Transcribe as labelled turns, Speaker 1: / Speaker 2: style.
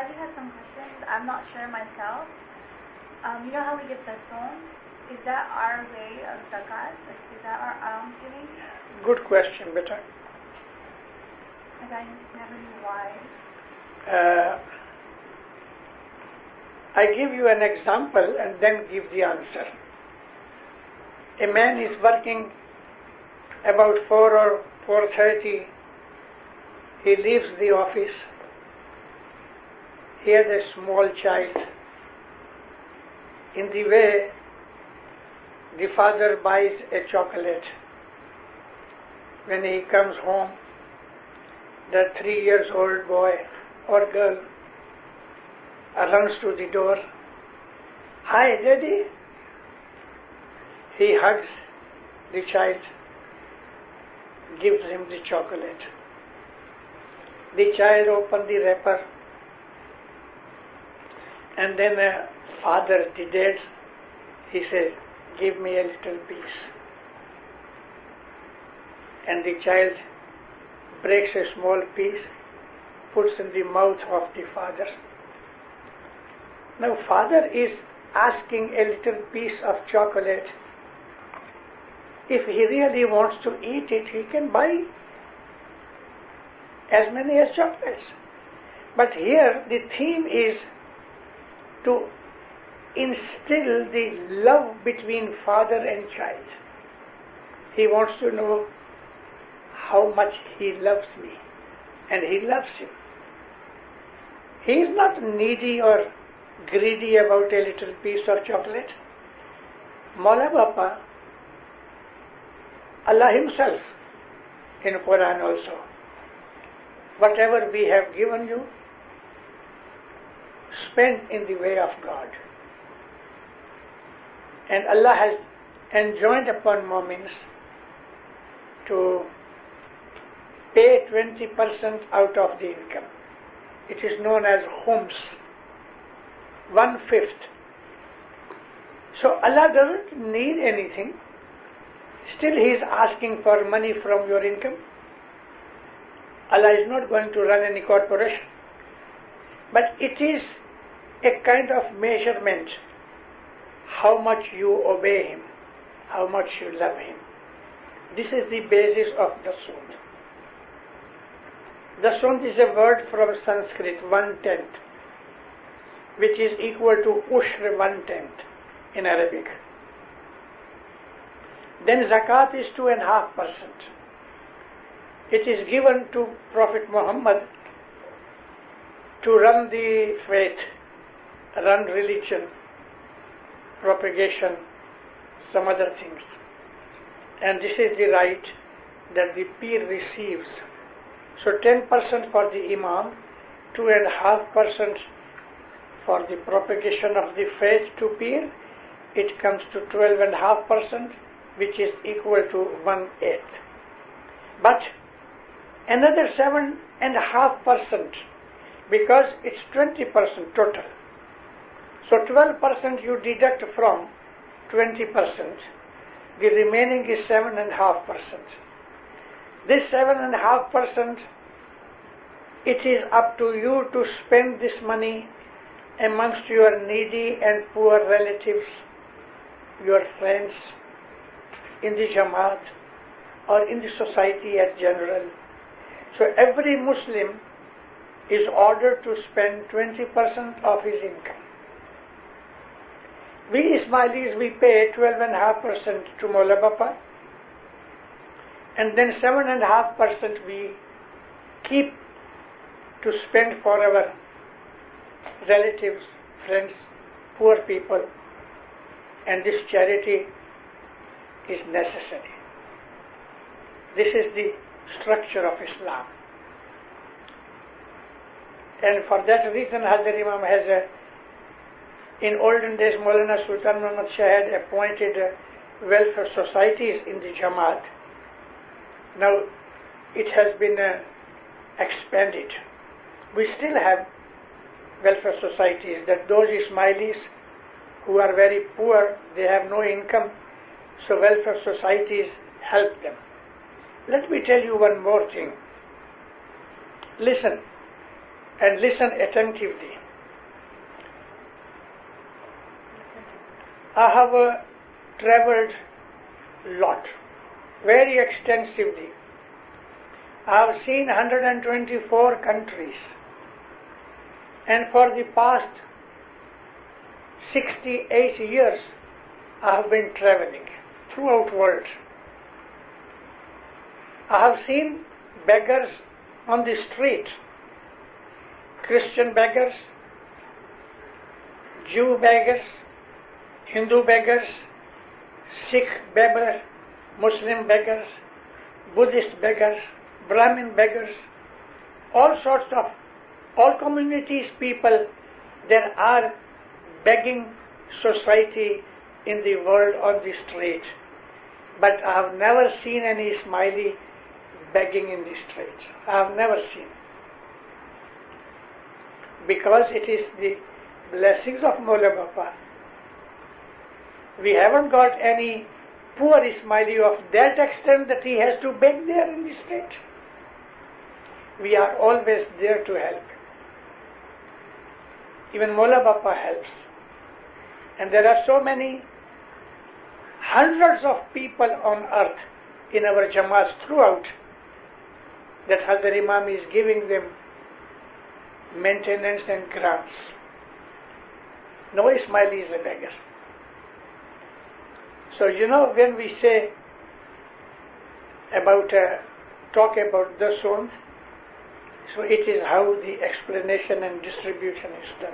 Speaker 1: I just have some questions. I'm not sure myself. You know how we give Dasond? Is that our way of Zakat? Like, is that our almsgiving?
Speaker 2: Good question, beta.
Speaker 1: Because I never knew why.
Speaker 2: I give you an example and then give the answer. A man is working about 4 or 4:30. He leaves the office. He has a small child. In the way, the father buys a chocolate. When he comes home, the 3-year-old boy or girl runs to the door. Hi, Daddy. He hugs the child, gives him the chocolate. The child opens the wrapper, and then father, the dad, he says, give me a little piece. And the child breaks a small piece, puts in the mouth of the father. Now father is asking a little piece of chocolate. If he really wants to eat it, he can buy as many as chocolates. But here the theme is to instill the love between father and child. He wants to know how much he loves me, and he loves him. He is not needy or greedy about a little piece of chocolate. Maula Bapa, Allah Himself in Quran also, whatever we have given you, spend in the way of God. And Allah has enjoined upon Mu'mins to pay 20% out of the income. It is known as khums, 1/5. So Allah doesn't need anything. Still He is asking for money from your income. Allah is not going to run any corporation. But it is a kind of measurement how much you obey Him, how much you love Him. This is the basis of Dasond. Dasond is a word from Sanskrit, 1/10, which is equal to ushr 1/10 in Arabic. Then Zakat is 2.5%. It is given to Prophet Muhammad to run the faith, run religion, propagation, some other things. And this is the right that the peer receives. So 10% for the imam, 2.5% for the propagation of the faith to peer. It comes to 12.5%, which is equal to 1/8. But another 7.5%, because it's 20% total. So 12% you deduct from 20%, the remaining is 7.5%. This 7.5%, it is up to you to spend this money amongst your needy and poor relatives, your friends, in the Jamat, or in the society as general. So every Muslim is ordered to spend 20% of his income. We Ismailis, we pay 12.5% to Maula Bapa, and then 7.5% we keep to spend for our relatives, friends, poor people, and this charity is necessary. This is the structure of Islam. And for that reason, Hazrat Imam has in olden days, Maulana Sultan Muhammad Shah had appointed welfare societies in the Jamat. Now it has been expanded. We still have welfare societies, that those Ismailis who are very poor, they have no income, so welfare societies help them. Let me tell you one more thing. Listen, and listen attentively. I have traveled lot, very extensively. I have seen 124 countries, and for the past 68 years I have been traveling throughout world. I have seen beggars on the street, Christian beggars, Jew beggars, Hindu beggars, Sikh beggars, Muslim beggars, Buddhist beggars, Brahmin beggars, all sorts of, all communities people. There are begging society in the world on the street. But I have never seen any Ismaili begging in the street. I have never seen. Because it is the blessings of Mawla Bapa. We haven't got any poor Ismaili of that extent that he has to beg there in the street. We are always there to help. Even Mawla Bapa helps. And there are so many hundreds of people on earth in our Jamats throughout that Hazrat Imam is giving them maintenance and grants. No Ismaili is a beggar. So when we say about talk about Dasond, so it is how the explanation and distribution is done.